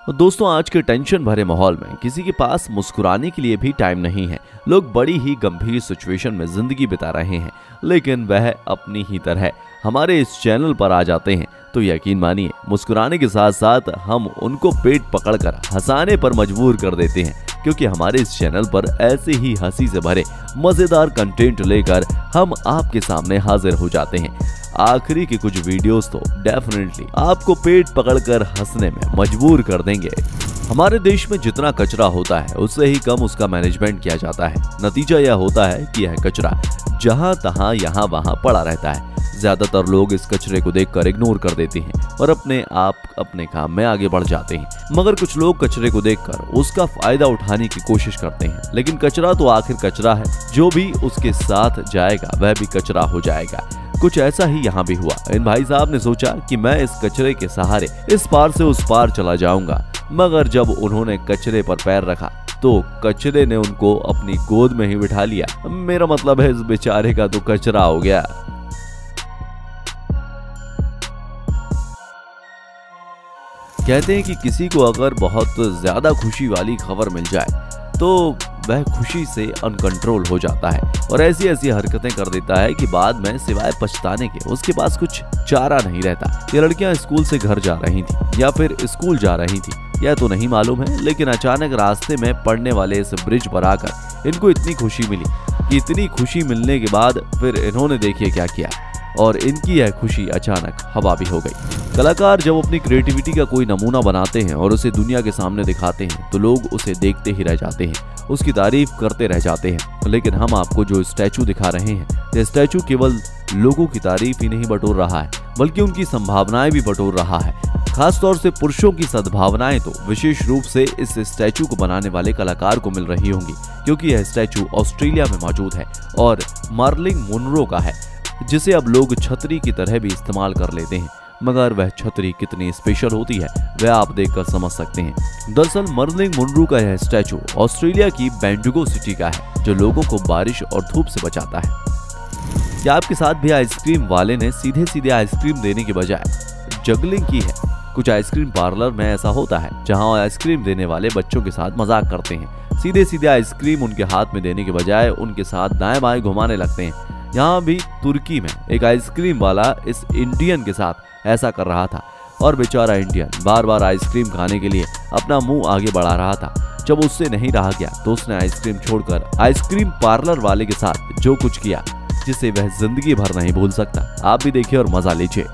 दोस्तों, आज के टेंशन भरे माहौल में किसी के पास मुस्कुराने के लिए भी टाइम नहीं है। लोग बड़ी ही गंभीर सिचुएशन में जिंदगी बिता रहे हैं, लेकिन वह अपनी ही तरह हमारे इस चैनल पर आ जाते हैं तो यकीन मानिए मुस्कुराने के साथ साथ हम उनको पेट पकड़कर हंसाने पर मजबूर कर देते हैं, क्योंकि हमारे इस चैनल पर ऐसे ही हंसी से भरे मजेदार कंटेंट लेकर हम आपके सामने हाजिर हो जाते हैं। आखिरी के कुछ वीडियोस तो डेफिनेटली आपको पेट पकड़कर हंसने में मजबूर कर देंगे। हमारे देश में जितना कचरा होता है उससे ही कम उसका मैनेजमेंट किया जाता है। नतीजा यह होता है कि यह कचरा जहां तहां यहाँ वहां पड़ा रहता है। ज्यादातर लोग इस कचरे को देखकर इग्नोर कर देते हैं और अपने आप अपने काम में आगे बढ़ जाते हैं, मगर कुछ लोग कचरे को देखकर उसका फायदा उठाने की कोशिश करते हैं। लेकिन कचरा तो आखिर कचरा है, जो भी उसके साथ जाएगा वह भी कचरा हो जाएगा। कुछ ऐसा ही यहाँ भी हुआ। इन भाई साहब ने सोचा कि मैं इस कचरे के सहारे इस पार से उस पार चला जाऊंगा, मगर जब उन्होंने कचरे पर पैर रखा तो कचरे ने उनको अपनी गोद में ही बिठा लिया। मेरा मतलब है इस बेचारे का तो कचरा हो गया। कहते हैं कि किसी को अगर बहुत ज्यादा खुशी वाली खबर मिल जाए तो वह खुशी से अनकंट्रोल हो जाता है और ऐसी ऐसी हरकतें कर देता है कि बाद में सिवाय पछताने के उसके पास कुछ चारा नहीं रहता। ये लड़कियां स्कूल से घर जा रही थी या फिर स्कूल जा रही थी, यह तो नहीं मालूम है, लेकिन अचानक रास्ते में पड़ने वाले इस ब्रिज पर आकर इनको इतनी खुशी मिली कि इतनी खुशी मिलने के बाद फिर इन्होंने देखिए क्या किया और इनकी यह खुशी अचानक हवा भी हो गई। कलाकार जब अपनी क्रिएटिविटी का कोई नमूना बनाते हैं और उसे दुनिया के सामने दिखाते हैं तो लोग उसे देखते ही रह जाते हैं, उसकी तारीफ करते रह जाते हैं। लेकिन हम आपको जो स्टैचू दिखा रहे हैं, यह स्टैचू केवल लोगों की तारीफ ही नहीं बटोर रहा है, बल्कि उनकी संभावनाएं भी बटोर रहा है। खासतौर से पुरुषों की सद्भावनाएं तो विशेष रूप से इस स्टैचू को बनाने वाले कलाकार को मिल रही होंगी, क्योंकि यह स्टैचू ऑस्ट्रेलिया में मौजूद है और मर्लिन मुनरो का है, जिसे अब लोग छतरी की तरह भी इस्तेमाल कर लेते हैं। मगर वह छतरी कितनी स्पेशल होती है वह आप देखकर समझ सकते हैं। दरअसल मर्लिन मुनरो का यह स्टैचू ऑस्ट्रेलिया की बेंडिगो सिटी का है, जो लोगों को बारिश और धूप से बचाता है। क्या आपके साथ भी आइसक्रीम वाले ने सीधे सीधे आइसक्रीम देने के बजाय जगलिंग की है? कुछ आइसक्रीम पार्लर में ऐसा होता है जहां आइसक्रीम देने वाले बच्चों के साथ मजाक करते हैं। सीधे सीधे आइसक्रीम उनके हाथ में देने के बजाय उनके साथ दाएं बाएं घुमाने लगते हैं। यहाँ भी तुर्की में एक आइसक्रीम वाला इस इंडियन के साथ ऐसा कर रहा था और बेचारा इंडियन बार बार आइसक्रीम खाने के लिए अपना मुंह आगे बढ़ा रहा था। जब उससे नहीं रहा गया तो उसने आइसक्रीम छोड़कर आइसक्रीम पार्लर वाले के साथ जो कुछ किया, जिसे वह जिंदगी भर नहीं भूल सकता। आप भी देखिए और मजा लीजिए।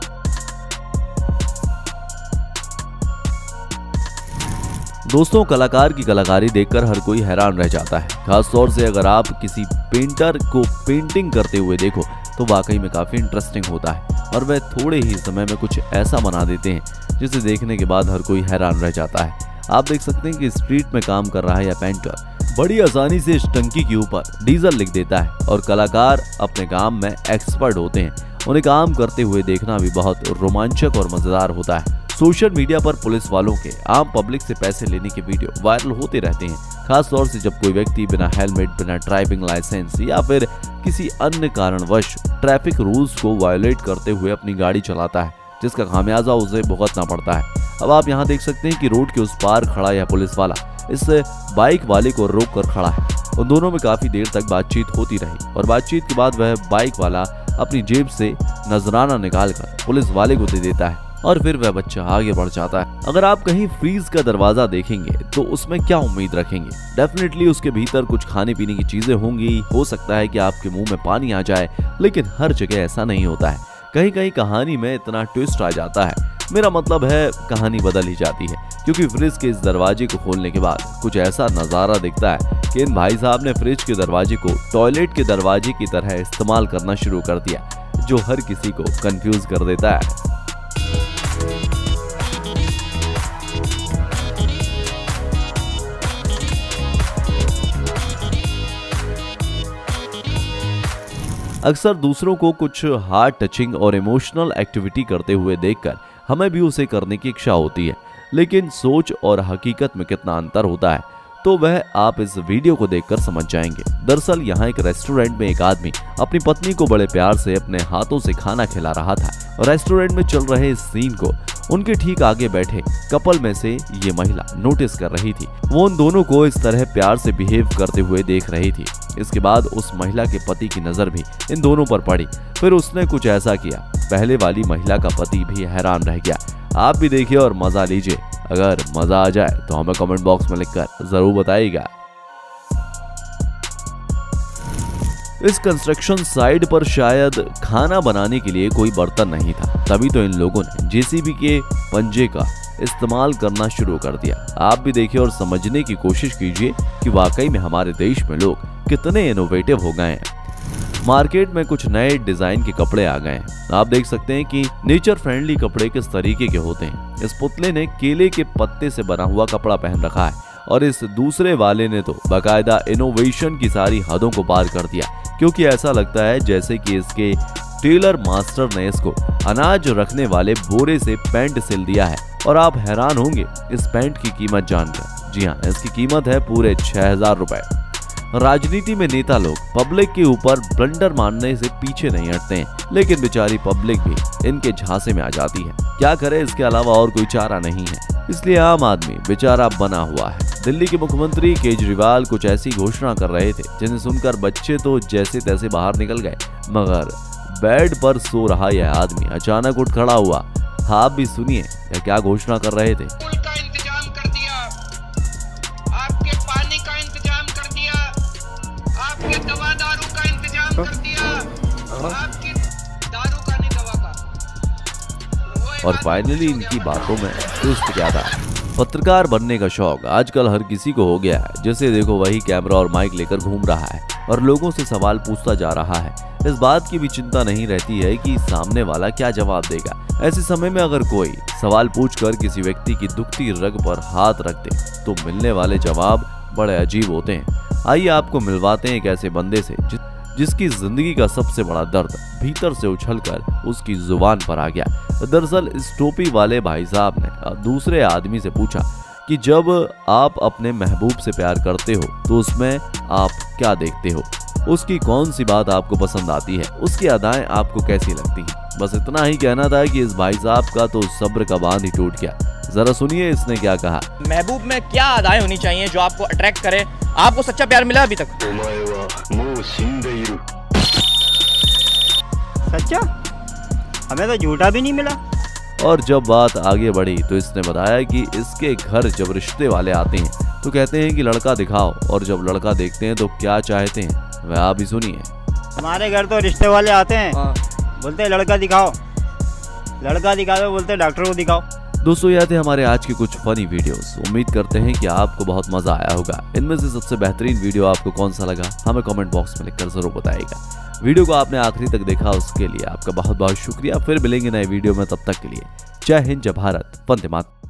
दोस्तों, कलाकार की कलाकारी देखकर हर कोई हैरान रह जाता है। खासतौर से अगर आप किसी पेंटर को पेंटिंग करते हुए देखो तो वाकई में काफी इंटरेस्टिंग होता है और वह थोड़े ही समय में कुछ ऐसा बना देते हैं जिसे देखने के बाद हर कोई हैरान रह जाता है। आप देख सकते हैं कि स्ट्रीट में काम कर रहा है यह पेंटर बड़ी आसानी से इस टंकी के ऊपर डीजल लिख देता है और कलाकार अपने काम में एक्सपर्ट होते हैं। उन्हें काम करते हुए देखना भी बहुत रोमांचक और मजेदार होता है। सोशल मीडिया पर पुलिस वालों के आम पब्लिक से पैसे लेने के वीडियो वायरल होते रहते हैं, खासतौर से जब कोई व्यक्ति बिना हेलमेट, बिना ड्राइविंग लाइसेंस या फिर किसी अन्य कारणवश ट्रैफिक रूल्स को वायोलेट करते हुए अपनी गाड़ी चलाता है, जिसका खामियाजा उसे भुगतना पड़ता है। अब आप यहाँ देख सकते हैं कि रोड के उस पार खड़ा यह पुलिस वाला इस बाइक वाले को रोक कर खड़ा है। उन दोनों में काफी देर तक बातचीत होती रही और बातचीत के बाद वह बाइक वाला अपनी जेब से नजराना निकालकर पुलिस वाले को दे देता है और फिर वह बच्चा आगे बढ़ जाता है। अगर आप कहीं फ्रीज का दरवाजा देखेंगे तो उसमें क्या उम्मीद रखेंगे? डेफिनेटली उसके भीतर कुछ खाने पीने की चीजें होंगी। हो सकता है कि आपके मुंह में पानी आ जाए, लेकिन हर जगह ऐसा नहीं होता है। कहीं कहीं कहानी में इतना ट्विस्ट आ जाता है, मेरा मतलब है कहानी बदल ही जाती है, क्योंकि फ्रिज के इस दरवाजे को खोलने के बाद कुछ ऐसा नजारा दिखता है कि इन भाई साहब ने फ्रिज के दरवाजे को टॉयलेट के दरवाजे की तरह इस्तेमाल करना शुरू कर दिया, जो हर किसी को कंफ्यूज कर देता है। अक्सर दूसरों को कुछ हार्ट टचिंग और इमोशनल एक्टिविटी करते हुए देखकर हमें भी उसे करने की इच्छा होती है, लेकिन सोच और हकीकत में कितना अंतर होता है। तो वह आप इस वीडियो को देखकर समझ जाएंगे। दरअसल यहाँ एक रेस्टोरेंट में एक आदमी अपनी पत्नी को बड़े प्यार से अपने हाथों से खाना खिला रहा था और रेस्टोरेंट में चल रहे इस सीन को उनके ठीक आगे बैठे कपल में से ये महिला नोटिस कर रही थी। वो उन दोनों को इस तरह प्यार से बिहेव करते हुए देख रही थी। इसके बाद उस महिला के पति की नजर भी इन दोनों पर पड़ी। फिर उसने कुछ ऐसा किया, पहले वाली महिला का पति भी हैरान रह गया। आप भी देखिए और मजा लीजिए। अगर मजा आ जाए तो हमें कमेंट बॉक्स में लिखकर जरूर बताइएगा। इस कंस्ट्रक्शन साइट पर शायद खाना बनाने के लिए कोई बर्तन नहीं था, तभी तो इन लोगों ने जेसीबी के पंजे का इस्तेमाल करना शुरू कर दिया। आप भी देखिए और समझने की कोशिश कीजिए कि वाकई में हमारे देश में लोग कितने इनोवेटिव हो गए हैं। मार्केट में कुछ नए डिजाइन के कपड़े आ गए हैं। आप देख सकते हैं कि नेचर फ्रेंडली कपड़े किस तरीके के होते हैं। इस पुतले ने केले के पत्ते से बना हुआ कपड़ा पहन रखा है और इस दूसरे वाले ने तो बाकायदा इनोवेशन की सारी हदों को पार कर दिया, क्योंकि ऐसा लगता है जैसे कि इसके टेलर मास्टर ने इसको अनाज रखने वाले बोरे से पैंट सिल दिया है। और आप हैरान होंगे इस पैंट की कीमत जानकर। जी हाँ, इसकी कीमत है पूरे 6000 रुपए। राजनीति में नेता लोग पब्लिक के ऊपर ब्लंडर मारने से पीछे नहीं हटते हैं, लेकिन बेचारी पब्लिक भी इनके झांसे में आ जाती है। क्या करे, इसके अलावा और कोई चारा नहीं है, इसलिए आम आदमी बेचारा बना हुआ है। दिल्ली के मुख्यमंत्री केजरीवाल कुछ ऐसी घोषणा कर रहे थे जिन्हें सुनकर बच्चे तो जैसे तैसे बाहर निकल गए, मगर बेड पर सो रहा यह आदमी अचानक उठ खड़ा हुआ। आप भी सुनिए यह क्या घोषणा कर रहे थे। और फाइनली इनकी बातों में ट्विस्ट क्या था। पत्रकार बनने का शौक आजकल हर किसी को हो गया है। जैसे देखो वही कैमरा और माइक लेकर घूम रहा है और लोगों से सवाल पूछता जा रहा है। इस बात की भी चिंता नहीं रहती है कि सामने वाला क्या जवाब देगा। ऐसे समय में अगर कोई सवाल पूछकर किसी व्यक्ति की दुखती रग पर हाथ रख दे तो मिलने वाले जवाब बड़े अजीब होते हैं। आइए आपको मिलवाते हैं एक ऐसे बंदे से जिसकी जिंदगी का सबसे बड़ा दर्द भीतर से उछलकर उसकी जुबान पर आ गया। दरअसल इस टोपी वाले भाई साहब ने दूसरे आदमी से पूछा कि जब आप अपने महबूब से प्यार करते हो तो उसमें आप क्या देखते हो, उसकी कौन सी बात आपको पसंद आती है, उसकी अदाएं आपको कैसी लगती हैं। बस इतना ही कहना था कि इस भाई साहब का तो सब्र का बांध ही टूट गया। जरा सुनिए इसने क्या कहा। महबूब में क्या अदाएं होनी चाहिए जो आपको अट्रैक्ट करे? आपको सच्चा प्यार मिला अभी तक? सच्चा? हमें तो झूठा भी नहीं मिला। और जब बात आगे बढ़ी तो इसने बताया कि इसके घर जब रिश्ते वाले आते हैं तो कहते हैं कि लड़का दिखाओ, और जब लड़का देखते हैं तो क्या चाहते हैं वह आप भी सुनिए। हमारे घर तो रिश्ते वाले आते हैं, बोलते हैं लड़का दिखाओ, लड़का दिखाओ, बोलते हैं डॉक्टर को दिखाओ। दोस्तों यह थे हमारे आज के कुछ फनी वीडियोस। उम्मीद करते हैं कि आपको बहुत मजा आया होगा। इनमें से सबसे बेहतरीन वीडियो आपको कौन सा लगा हमें कमेंट बॉक्स में लिखकर जरूर बताइएगा। वीडियो को आपने आखिरी तक देखा उसके लिए आपका बहुत बहुत शुक्रिया। फिर मिलेंगे नए वीडियो में, तब तक के लिए जय हिंद, जय भारत, वंदे मातरम।